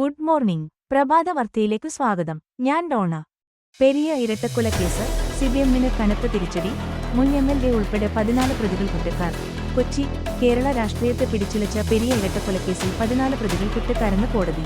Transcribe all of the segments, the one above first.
Good morning. പ്രഭാത വാർത്തയിലേക്ക് സ്വാഗതം. ഞാൻ ഡോണ. പെരിയ ഇരട്ടക്കൊലക്കേസ് സിപിഎമ്മിന് കനത്ത തിരിച്ചടി. മുൻ എംഎൽഎ ഉൾപ്പെടെ 14 പ്രതികൾ കുറ്റക്കാർ. കൊച്ചി. കേരള രാഷ്ട്രീയത്തെ പിടിച്ചുലച്ച പെരിയ ഇരട്ടക്കൊലക്കേസിൽ 14 പ്രതികൾ കുറ്റക്കാരെന്ന് കോടതി.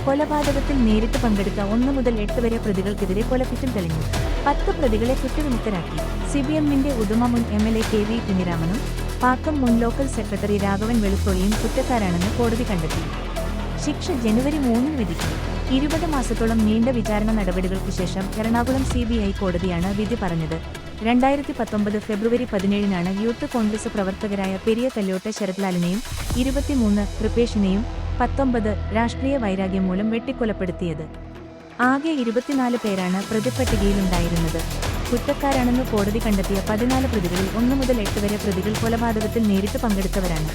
കൊലപാതകത്തിൽ നേരിട്ട് പങ്കെടുത്ത 1 മുതൽ 8 വരെ പ്രതികൾക്കെതിരെ കൊലക്കുറ്റം തെളിഞ്ഞു. 10 പ്രതികളെ കുറ്റവിമുക്തരാക്കി. സിപിഎമ്മിന്റെ ഉദുമ മുൻ എംഎൽഎ KV കുഞ്ഞിരാമനും പാക്കം മുൻ ലോക്കൽ സെക്രട്ടറി രാഘവൻ വെളുത്തോളിയും കുറ്റക്കാരാണെന്ന് കോടതി കണ്ടെത്തി. ശിക്ഷ ജനുവരി 3 വിധിക്കും. 20 മാസത്തോളം നീണ്ട വിചാരണ നടപടികൾക്കു ശേഷം എറണാകുളം CBI കോടതിയാണ് വിധി പറഞ്ഞത്. 2019 ഫെബ്രുവരി 17-നാണ് യൂത്ത് കോൺഗ്രസ് പ്രവർത്തകരായ പെരിയ കല്യോട്ടെ ശരത്ലാലിനെയും 23 കൃപേഷിനെയും 19 രാഷ്ട്രീയ വൈരാഗ്യം മൂലം വെട്ടിക്കൊലപ്പെടുത്തിയത്. ആകെ 24 പേരാണ് പ്രതിപ്പട്ടികയിലുണ്ടായിരുന്നത്. കുറ്റക്കാരാണെന്ന് കോടതി കണ്ടെത്തിയ 14 പ്രതികളിൽ 1 മുതൽ 8 വരെ പ്രതികൾ കൊലപാതകത്തിൽ നേരിട്ട് പങ്കെടുത്തവരാണ്.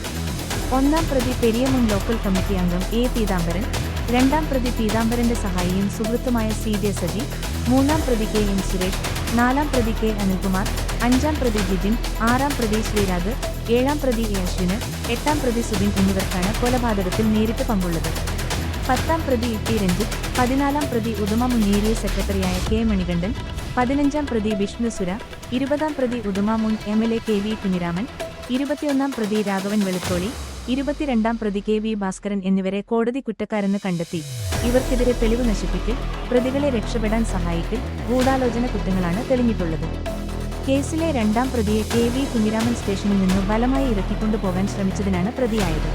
1-ാം പ്രതി പെരിയ മുൻ ലോക്കൽ കമ്മിറ്റി അംഗം A. പീതാംബരൻ, 2-ാം പ്രതി പീതാംബരന്റെ സഹായിയും സുഹൃത്തുമായ CJ സജി, 3-ാം പ്രതി KM സുരേഷ്, 4-ാം പ്രതി K. അനിൽകുമാർ, 5-ാം പ്രതി ജിജിൻ, 6-ാം പ്രതി ശ്രീരാഗ്, 7-ാം പ്രതി A. അശ്വിന്, 8-ാം പ്രതി സുബിൻ എന്നിവർക്കാണ് കൊലപാതകത്തിൽ നേരിട്ട് പങ്കുള്ളത്. 10-ാം പ്രതി T. രഞ്ജിത്ത്, 14-ാം പ്രതി ഉദുമ മുൻ ഏരിയ സെക്രട്ടറിയായ K. മണികണ്ഠൻ, 15-ാം പ്രതി വിഷ്ണു സുര, 20-ാം പ്രതി ഉദുമ മുൻ എംഎൽഎ KV കുഞ്ഞിരാമൻ, 21-ാം പ്രതി രാഘവൻ വെളുത്തോളി, 22-ാം പ്രതി KV ഭാസ്കരൻ എന്നിവരെ കോടതി കുറ്റക്കാരെന്ന് കണ്ടെത്തി. ഇവർക്കെതിരെ തെളിവ് നശിപ്പിക്കൽ, പ്രതികളെ രക്ഷപ്പെടാൻ സഹായിക്കൽ, ഗൂഢാലോചന കുറ്റങ്ങളാണ് തെളിഞ്ഞിട്ടുള്ളത്. കേസിലെ 2-ാം പ്രതിയെ KV കുഞ്ഞിരാമൻ സ്റ്റേഷനിൽ നിന്ന് ബലമായി ഇറക്കിക്കൊണ്ടുപോകാൻ ശ്രമിച്ചതിനാണ് പ്രതിയായത്.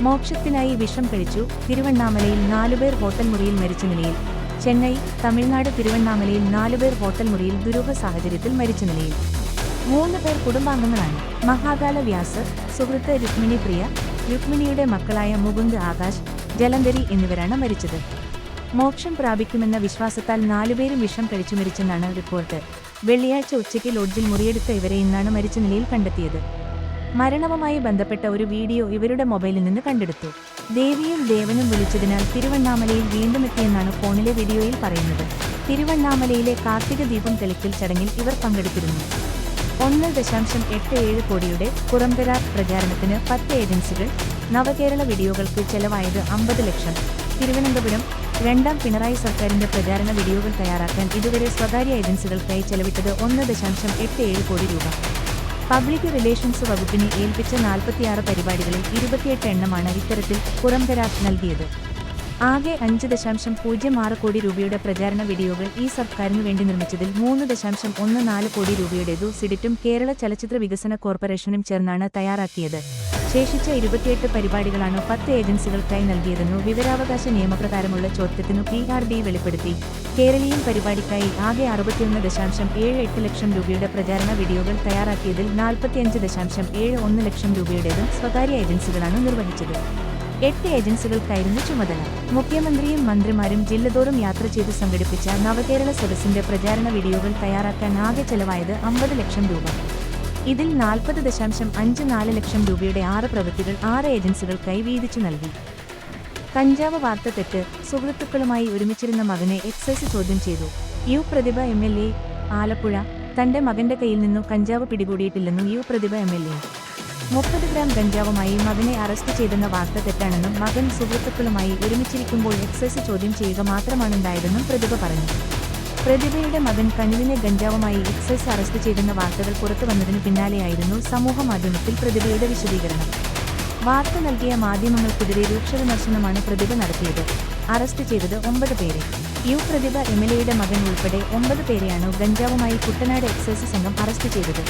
മോക്ഷത്തിനായി വിഷം കഴിച്ചു. തിരുവണ്ണാമലയിൽ 4 പേർ ഹോട്ടൽ മുറിയിൽ മരിച്ച നിലയിൽ. ചെന്നൈ. തമിഴ്നാട് തിരുവണ്ണാമലയിൽ 4 പേർ ഹോട്ടൽ മുറിയിൽ ദുരൂഹ സാഹചര്യത്തിൽ മരിച്ച നിലയിൽ. 3 പേർ കുടുംബാംഗങ്ങളാണ്. മഹാകാല വ്യാസ്, സുഹൃത്ത് രുക്മിണി പ്രിയ, രുക്മിണിയുടെ മക്കളായ മുകുന്ദ് ആകാശ്, ജലന്ധരി എന്നിവരാണ് മരിച്ചത്. മോക്ഷം പ്രാപിക്കുമെന്ന വിശ്വാസത്താൽ 4 പേരും വിഷം കഴിച്ചു മരിച്ചെന്നാണ് റിപ്പോർട്ട്. വെള്ളിയാഴ്ച ഉച്ചയ്ക്ക് ലോഡ്ജിൽ മുറിയെടുത്ത ഇവരെ ഇന്നാണ് മരിച്ച നിലയിൽ കണ്ടെത്തിയത്. മരണവുമായി ബന്ധപ്പെട്ട ഒരു വീഡിയോ ഇവരുടെ മൊബൈലിൽ നിന്ന് കണ്ടെടുത്തു. ദേവിയും ദേവനും വിളിച്ചതിനാൽ തിരുവണ്ണാമലയിൽ വീണ്ടും എത്തിയെന്നാണ് ഫോണിലെ വീഡിയോയിൽ പറയുന്നത്. തിരുവണ്ണാമലയിലെ കാർത്തിക ദീപം തെളിക്കൽ ചടങ്ങിൽ ഇവർ പങ്കെടുത്തിരുന്നു. 1.87 കോടിയുടെ പുറംകരാർ പ്രചാരണത്തിന് 10 ഏജൻസികൾ. നവകേരള വീഡിയോകൾക്ക് ചെലവായത് 50 ലക്ഷം. തിരുവനന്തപുരം. 2-ാം പിണറായി സർക്കാരിന്റെ പ്രചാരണ വീഡിയോകൾ തയ്യാറാക്കാൻ ഇതുവരെ സ്വകാര്യ ഏജൻസികൾക്കായി ചെലവിട്ടത് 1.87 കോടി രൂപ. പബ്ലിക് റിലേഷൻസ് വകുപ്പിനെ ഏൽപ്പിച്ച 46 പരിപാടികളിൽ 28 എണ്ണമാണ് ഇത്തരത്തിൽ പുറംകരാർ നൽകിയത്. ആകെ 5.06 കോടി രൂപയുടെ പ്രചാരണ വീഡിയോകൾ ഈ സർക്കാരിനു വേണ്ടി നിർമ്മിച്ചതിൽ 3.14 കോടി രൂപയുടേതു സിഡിറ്റും കേരള ചലച്ചിത്ര വികസന കോർപ്പറേഷനും ചേർന്നാണ് തയ്യാറാക്കിയത്. ശേഷിച്ച 28 പരിപാടികളാണ് 10 ഏജൻസികൾക്കായി നൽകിയതെന്നു വിവരാവകാശ നിയമപ്രകാരമുള്ള ചോദ്യത്തിനു PRD വെളിപ്പെടുത്തി. കേരളീയം പരിപാടിക്കായി ആകെ 61.78 ലക്ഷം രൂപയുടെ പ്രചാരണ വീഡിയോകൾ തയ്യാറാക്കിയതിൽ 45.71 ലക്ഷം രൂപയുടേതും സ്വകാര്യ ഏജൻസികളാണ് നിർവഹിച്ചത്. 8 ഏജൻസികൾക്കായിരുന്നു ചുമതല. മുഖ്യമന്ത്രിയും മന്ത്രിമാരും ജില്ലതോറും യാത്ര ചെയ്ത് സംഘടിപ്പിച്ച നവകേരള സദസ്സിന്റെ പ്രചാരണ വീഡിയോകൾ തയ്യാറാക്കാൻ ആകെ ചെലവായത് 50 ലക്ഷം രൂപ. ഇതിൽ 40.54 ലക്ഷം രൂപയുടെ 6 പ്രവൃത്തികൾ 6 ഏജൻസികൾക്കായി വീതിച്ചു നൽകി. കഞ്ചാവ് വാർത്ത തെറ്റ്. സുഹൃത്തുക്കളുമായി ഒരുമിച്ചിരുന്ന മകനെ എക്സൈസ് ചോദ്യം ചെയ്തു. യു പ്രതിഭ MLA ആലപ്പുഴ. തന്റെ മകന്റെ കയ്യിൽ നിന്നു കഞ്ചാവ് പിടികൂടിയിട്ടില്ലെന്നും യു പ്രതിഭ MLA. 30 ഗ്രാം കഞ്ചാവുമായി മകനെ അറസ്റ്റ് ചെയ്തെന്ന വാർത്ത തെറ്റാണെന്നും മകൻ സുഹൃത്തുക്കളുമായി ഒരുമിച്ചിരിക്കുമ്പോൾ എക്സൈസ് ചോദ്യം ചെയ്യുക മാത്രമാണുണ്ടായതെന്നും പ്രതിഭ പറഞ്ഞു. പ്രതിഭയുടെ മകൻ കനിലിനെ ഗഞ്ചാവുമായി എക്സൈസ് അറസ്റ്റ് ചെയ്തെന്ന വാർത്തകൾ പുറത്തുവന്നതിനു പിന്നാലെയായിരുന്നു സമൂഹമാധ്യമത്തിൽ പ്രതിഭയുടെ വിശദീകരണം. വാർത്ത നൽകിയ മാധ്യമങ്ങൾക്കെതിരെ രൂക്ഷ വിമർശനമാണ് പ്രതിഭ നടത്തിയത്. അറസ്റ്റ് ചെയ്തത് 9 പേരെ. യു പ്രതിഭ MLAയുടെ മകൻ ഉൾപ്പെടെ 9 പേരെയാണ് ഗഞ്ചാവുമായി കുട്ടനാട് എക്സൈസ് സംഘം അറസ്റ്റ് ചെയ്തത്.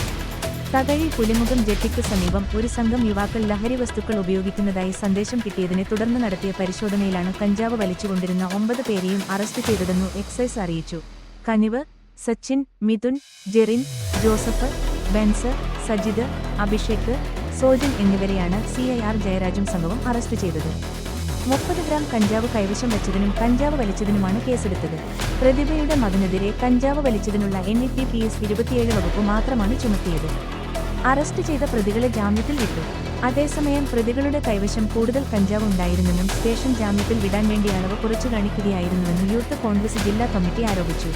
തകഴി പുലിമുഖം ജെട്ടിക്ക് സമീപം ഒരു സംഘം യുവാക്കൾ ലഹരി വസ്തുക്കൾ ഉപയോഗിക്കുന്നതായി സന്ദേശം കിട്ടിയതിനെ തുടർന്ന് നടത്തിയ പരിശോധനയിലാണ് കഞ്ചാവ് വലിച്ചുകൊണ്ടിരുന്ന 9 പേരെയും അറസ്റ്റ് ചെയ്തതെന്നു എക്സൈസ് അറിയിച്ചു. കനിവ്, സച്ചിൻ, മിഥുൻ, ജെറിൻ, ജോസഫ്, ബെൻസ്, സജിത്, അഭിഷേക്, സോജൻ എന്നിവരെയാണ് CIR ജയരാജും സംഘവും അറസ്റ്റ് ചെയ്തത്. 30 ഗ്രാം കഞ്ചാവ് കൈവശം വെച്ചതിനും കഞ്ചാവ് വലിച്ചതിനുമാണ് കേസെടുത്തത്. പ്രതിഭയുടെ മകനെതിരെ കഞ്ചാവ് വലിച്ചതിനുള്ള NEPPS 27 വകുപ്പ് മാത്രമാണ് ചുമത്തിയത്. അറസ്റ്റ് ചെയ്ത പ്രതികളെ ജാമ്യത്തിൽ വിട്ടു. അതേസമയം പ്രതികളുടെ കൈവശം കൂടുതൽ കഞ്ചാവ് ഉണ്ടായിരുന്നെന്നും സ്റ്റേഷൻ ജാമ്യത്തിൽ വിടാൻ വേണ്ടി അളവ് കുറച്ചു കാണിക്കുകയായിരുന്നുവെന്നും യൂത്ത് കോൺഗ്രസ് ജില്ലാ കമ്മിറ്റി ആരോപിച്ചു.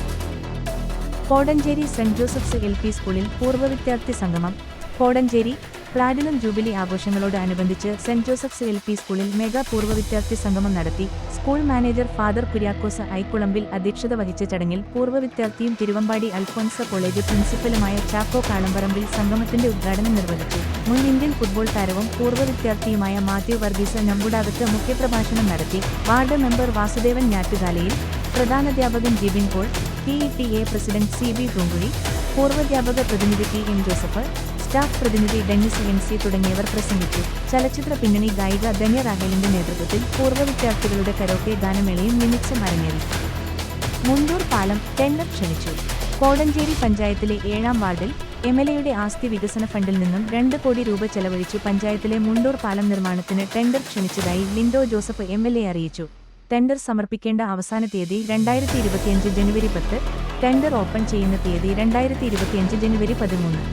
കോടഞ്ചേരി സെന്റ് ജോസഫ്സ് LP സ്കൂളിൽ പൂർവ്വ വിദ്യാർത്ഥി സംഗമം. കോടഞ്ചേരി. പ്ലാറ്റിനം ജൂബിലി ആഘോഷങ്ങളോട് അനുബന്ധിച്ച് സെന്റ് ജോസഫ്സ് LP സ്കൂളിൽ മെഗാ പൂർവ്വ വിദ്യാർത്ഥി സംഗമം നടത്തി. School manager father Kuriakose Aikkulampil അധ്യക്ഷത വഹിച്ച ചടങ്ങിൽ പൂർവ്വ വിദ്യാർത്ഥിയും തിരുവമ്പാടി അൽഫോൻസ കോളേജ് പ്രിൻസിപ്പലുമായ ചാക്കോ കാളമ്പറമ്പിൽ സംഗമത്തിന്റെ ഉദ്ഘാടനം നിർവഹിച്ചു. മുൻ ഇന്ത്യൻ ഫുട്ബോൾ താരവും പൂർവ്വ വിദ്യാർത്ഥിയുമായ മാത്യു വർഗീസ് നമ്പൂടാകത്ത് മുഖ്യപ്രഭാഷണം നടത്തി. വാർഡ് മെമ്പർ വാസുദേവൻ ഞാറ്റുകാലയിൽ, പ്രധാനാധ്യാപകൻ Jibin Paul, PTA president CB Thoonkuzhi, പൂർവ്വാധ്യാപക പ്രതിനിധി PM ജോസഫ്, സ്റ്റാഫ് പ്രതിനിധി ഡെന്നിസ് MC തുടങ്ങിയവർ പ്രസംഗിച്ചു. ചലച്ചിത്ര പിന്നണി ഗായിക ധന്യ റാഹേലിന്റെ നേതൃത്വത്തിൽ പൂർവ്വ വിദ്യാർത്ഥികളുടെ കരോക്കെ ഗാനമേളയും മിമിക്സും അരങ്ങേറി. മുണ്ടൂർ പാലം ടെൻഡർ ക്ഷണിച്ചു. കോടഞ്ചേരി പഞ്ചായത്തിലെ 7ാം വാർഡിൽ MLAയുടെ ആസ്തി വികസന ഫണ്ടിൽ നിന്നും 2 കോടി രൂപ ചെലവഴിച്ചു പഞ്ചായത്തിലെ മുണ്ടൂർ പാലം നിർമ്മാണത്തിന് ടെൻഡർ ക്ഷണിച്ചതായി ലിൻഡോ ജോസഫ് MLA അറിയിച്ചു. ടെൻഡർ സമർപ്പിക്കേണ്ട അവസാന തീയതി 2025 ജനുവരി 10, ടെൻഡർ ഓപ്പൺ ചെയ്യുന്ന തീയതി 2025 ജനുവരി 13.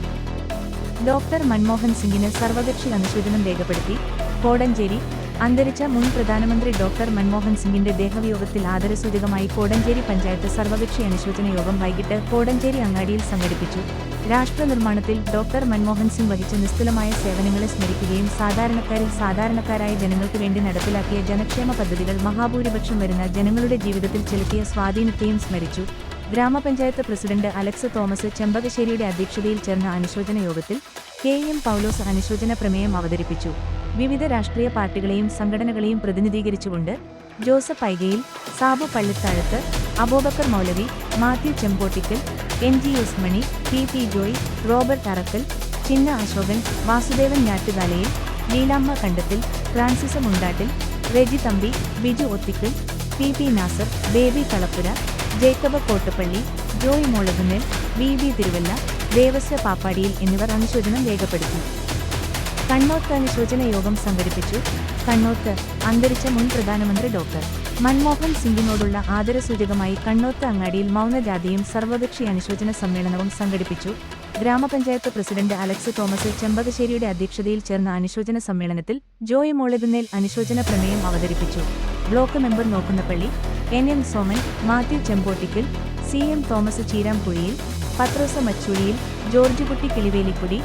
ഡോക്ടർ മൻമോഹൻ സിംഗിന് സർവകക്ഷി അനുശോചനം രേഖപ്പെടുത്തി. കോടഞ്ചേരി അന്തരിച്ച മുൻ പ്രധാനമന്ത്രി ഡോക്ടർ മൻമോഹൻ സിംഗിന്റെ ദേഹവിയോഗത്തിൽ ആദരസൂചകമായി കോടഞ്ചേരി പഞ്ചായത്ത് സർവകക്ഷി അനുശോചന യോഗം വൈകിട്ട് കോടഞ്ചേരി അങ്ങാടിയിൽ സംഘടിപ്പിച്ചു. രാഷ്ട്ര നിർമ്മാണത്തിൽ ഡോക്ടർ മൻമോഹൻ സിംഗ് വഹിച്ച നിസ്തുലമായ സേവനങ്ങളെ സ്മരിക്കുകയും സാധാരണക്കാരിൽ സാധാരണക്കാരായ ജനങ്ങൾക്ക് വേണ്ടി നടപ്പിലാക്കിയ ജനക്ഷേമ പദ്ധതികൾ മഹാഭൂരിപക്ഷം വരുന്ന ജനങ്ങളുടെ ജീവിതത്തിൽ ചെലുത്തിയ സ്വാധീനത്തെയും സ്മരിച്ചു. ഗ്രാമപഞ്ചായത്ത് പ്രസിഡന്റ് അലക്സ് തോമസ് ചെമ്പകശ്ശേരിയുടെ അധ്യക്ഷതയിൽ ചേർന്ന അനുശോചന യോഗത്തിൽ KM പൗലോസ് അനുശോചന പ്രമേയം അവതരിപ്പിച്ചു. വിവിധ രാഷ്ട്രീയ പാർട്ടികളെയും സംഘടനകളെയും പ്രതിനിധീകരിച്ചുകൊണ്ട് Joseph Aikayil, Sabu Pallithazhath, Abubakar Moulavi, Mathew Chempottickal, NG Usmani, PP Joy, Robert Arackal, Chinna Ashokan, Vasudevan Njattukalayil, Leelamma Kandathil, Francis Mundattil, Reji Thampi, Biju Othickal, PP Nasar, Baby Kalappura, Jacob Kottappally, Joy Molakunnel, BB Thiruvalla, Devasia Pappadiyil എന്നിവർ അനുശോചനം രേഖപ്പെടുത്തി. കണ്ണോത്ത് അനുശോചന യോഗം സംഘടിപ്പിച്ചു. കണ്ണോത്ത് അന്തരിച്ച മുൻ പ്രധാനമന്ത്രി ഡോക്ടർ മൻമോഹൻ സിംഗിനോടുള്ള ആദരസൂചകമായി കണ്ണോത്ത് അങ്ങാടിയിൽ മൗനജാഥയും സർവകക്ഷി അനുശോചന സമ്മേളനവും സംഘടിപ്പിച്ചു. ഗ്രാമപഞ്ചായത്ത് പ്രസിഡന്റ് അലക്സ് തോമസ് ചെമ്പകശ്ശേരിയുടെ അധ്യക്ഷതയിൽ ചേർന്ന അനുശോചന സമ്മേളനത്തിൽ ജോയ് മോളകുന്നേൽ അനുശോചന പ്രമേയം അവതരിപ്പിച്ചു. Block member Nokkunnappally, NM Soman, Mathew Chempottickal, CM Thomas Cheeramkuzhiyil, Pathrose Machooriyil, George Kutty Kilivelikudy,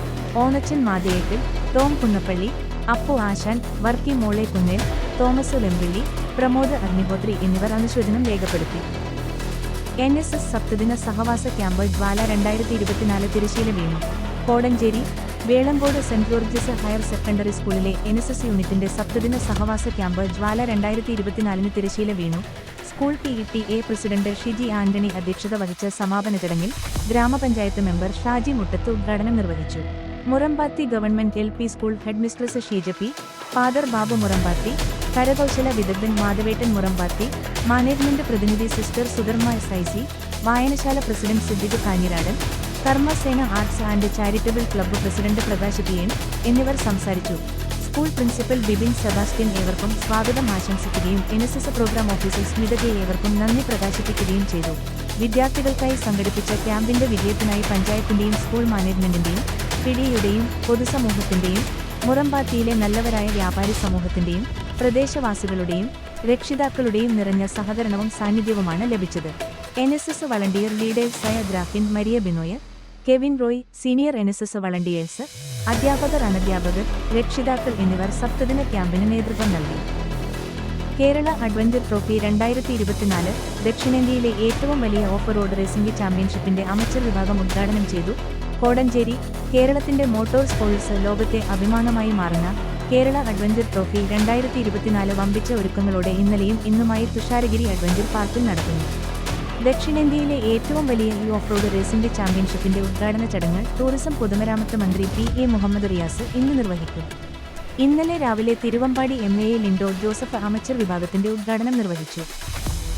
Onachan Mathayekkal, Tom Kunnappally, Appu Asan, Varkey Mole Kunnel, Thomas Vempilly, Pramod Agnihotri എന്നിവർ അനുശോചനം രേഖപ്പെടുത്തി. NSS സപ്തദിന സഹവാസ ക്യാമ്പ് ജ്വാല 2024 തിരശ്ശീല വീണു. Kodanchery Velamkode saint George's higher secondary സ്കൂളിലെ NSS യൂണിറ്റിന്റെ സപ്തദിന സഹവാസ ക്യാമ്പ് ജ്വാല 2024 തിരശ്ശീല വീണു. School PTA president Shiji Antony അധ്യക്ഷത വഹിച്ച സമാപന ചടങ്ങിൽ ഗ്രാമപഞ്ചായത്ത് മെമ്പർ ഷാജി മുട്ടത്ത് ഉദ്ഘാടനം നിർവഹിച്ചു. Murampathi government LP school headmistress Sheeja P, father Babu Murampathi, കരകൗശല വിദഗ്ധൻ മാധവേട്ടൻ മുറമ്പാത്തി, മാനേജ്മെന്റ് പ്രതിനിധി സിസ്റ്റർ സുധർമ്മ SIC, വായനശാല president Siddique Kanjiradan, Karmasena arts and charitable club president Prakash PN എന്നിവർ സംസാരിച്ചു. സ്കൂൾ പ്രിൻസിപ്പൽ ബിബിൻ സെബാസ്റ്റ്യൻ ഏവർക്കും സ്വാഗതം ആശംസിക്കുകയും NSS പ്രോഗ്രാം ഓഫീസർ സ്മിതയ്ക്ക് ഏവർക്കും നന്ദി പ്രകാശിപ്പിക്കുകയും ചെയ്തു. വിദ്യാർത്ഥികൾക്കായി സംഘടിപ്പിച്ച ക്യാമ്പിന്റെ വിജയത്തിനായി പഞ്ചായത്തിന്റെയും സ്കൂൾ മാനേജ്മെന്റിന്റെയും PDAയുടെയും പൊതുസമൂഹത്തിന്റെയും മുറമ്പാത്തിയിലെ നല്ലവരായ വ്യാപാരി സമൂഹത്തിന്റെയും പ്രദേശവാസികളുടെയും രക്ഷിതാക്കളുടെയും നിറഞ്ഞ സഹകരണവും സാന്നിധ്യവുമാണ് ലഭിച്ചത്. NSS വളണ്ടിയർ ലീഡേഴ്സായ Drafin Maria Binoy, Kevin Roy, senior NSS volunteers, അധ്യാപകർ, അനധ്യാപകർ, രക്ഷിതാക്കൾ എന്നിവർ സപ്തദിന ക്യാമ്പിന് നേതൃത്വം നൽകി. കേരള അഡ്വഞ്ചർ ട്രോഫി 2024 ദക്ഷിണേന്ത്യയിലെ ഏറ്റവും വലിയ ഓഫ് റോഡ് റേസിംഗ് ചാമ്പ്യൻഷിപ്പിന്റെ അമച്ചർ വിഭാഗം ഉദ്ഘാടനം ചെയ്തു. കോടഞ്ചേരി കേരളത്തിന്റെ മോട്ടോർ സ്പോർട്സ് ലോകത്തെ അഭിമാനമായി മാറുന്ന കേരള അഡ്വഞ്ചർ ട്രോഫി 2024 വമ്പിച്ച ഒരുക്കങ്ങളോടെ ഇന്നലെയും ഇന്നുമായി തുഷാരഗിരി അഡ്വഞ്ചർ പാർക്കിൽ നടക്കുന്നു. ദക്ഷിണേന്ത്യയിലെ ഏറ്റവും വലിയ ഈ ഓഫ് റോഡ് റേസിംഗ് ചാമ്പ്യൻഷിപ്പിന്റെ ഉദ്ഘാടന ചടങ്ങ് ടൂറിസം പൊതുമരാമത്ത് മന്ത്രി PA മുഹമ്മദ് റിയാസ് ഇന്ന് നിർവഹിക്കും. ഇന്നലെ രാവിലെ Thiruvambady MLA Linto Joseph amateur വിഭാഗത്തിന്റെ ഉദ്ഘാടനം നിർവഹിച്ചു.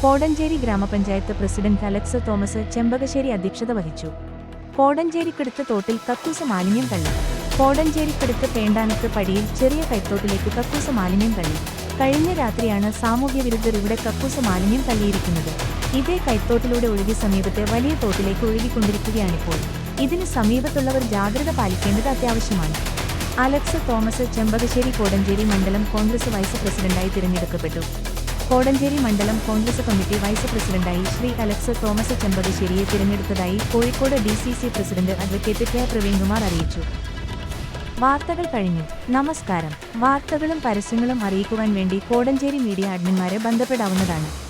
കോടഞ്ചേരി ഗ്രാമപഞ്ചായത്ത് പ്രസിഡന്റ് അലക്സ് തോമസ് ചെമ്പകശ്ശേരി അധ്യക്ഷത വഹിച്ചു. കോടഞ്ചേരിക്കടുത്ത് തോട്ടിൽ കക്കൂസ മാലിന്യം തള്ളി. കോടഞ്ചേരിക്കടുത്ത് പേണ്ടാനത്ത് പടിയിൽ ചെറിയ കൈത്തോട്ടിലേക്ക് കക്കൂസ മാലിന്യം തള്ളി. കഴിഞ്ഞ രാത്രിയാണ് സാമൂഹ്യവിരുദ്ധർ ഇവിടെ കക്കൂസ മാലിന്യം തള്ളിയിരിക്കുന്നത്. ഇതേ കൈത്തോട്ടിലൂടെ ഒഴുകി സമീപത്തെ വലിയ തോട്ടിലേക്ക് ഒഴുകിക്കൊണ്ടിരിക്കുകയാണിപ്പോൾ. ഇതിന് സമീപത്തുള്ളവർ ജാഗ്രത പാലിക്കേണ്ടത് അത്യാവശ്യമാണ്. അലക്സ് തോമസ് ചെമ്പകശ്ശേരി കോടഞ്ചേരി മണ്ഡലം കോൺഗ്രസ് വൈസ് പ്രസിഡന്റായി തിരഞ്ഞെടുക്കപ്പെട്ടു. കോടഞ്ചേരി മണ്ഡലം കോൺഗ്രസ് കമ്മിറ്റി വൈസ് പ്രസിഡന്റായി ശ്രീ അലക്സ് തോമസ് ചെമ്പകശ്ശേരിയെ തിരഞ്ഞെടുത്തതായി Kozhikode DCC president advocate K Praveenkumar അറിയിച്ചു. വാർത്തകൾ കഴിഞ്ഞു. നമസ്കാരം. വാർത്തകളും പരസ്യങ്ങളും അറിയിക്കുവാൻ വേണ്ടി കോടഞ്ചേരി മീഡിയ അഡ്മിന്മാരെ ബന്ധപ്പെടാവുന്നതാണ്.